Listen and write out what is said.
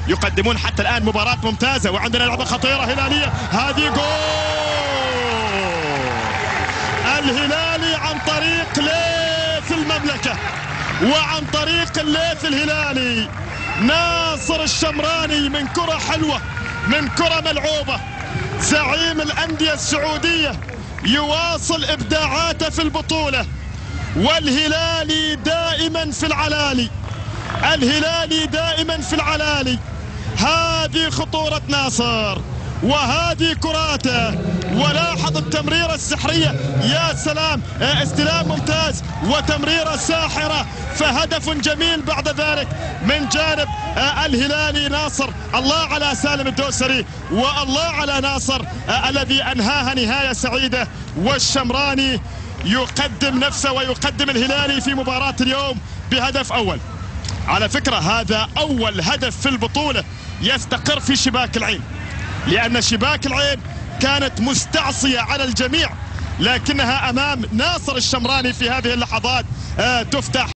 يقدمون حتى الآن مباراة ممتازة، وعندنا لعبة خطيرة هلالية. هذه جول الهلالي عن طريق ليث المملكة وعن طريق الليث الهلالي. ناصر الشمراني من كرة حلوة، من كرة ملعوبة. زعيم الأندية السعودية يواصل إبداعاته في البطولة، والهلالي دائما في العلالي، الهلالي دائما في العلالي. هذه خطورة ناصر وهذه كراته، ولاحظ التمريرة السحرية. يا سلام، استلام ممتاز وتمريرة ساحرة، فهدف جميل بعد ذلك من جانب الهلالي. ناصر، الله على سالم الدوسري والله على ناصر الذي أنهاها نهاية سعيدة. والشمراني يقدم نفسه ويقدم الهلالي في مباراة اليوم بهدف أول. على فكرة هذا أول هدف في البطولة يستقر في شباك العين، لأن شباك العين كانت مستعصية على الجميع، لكنها أمام ناصر الشمراني في هذه اللحظات تفتح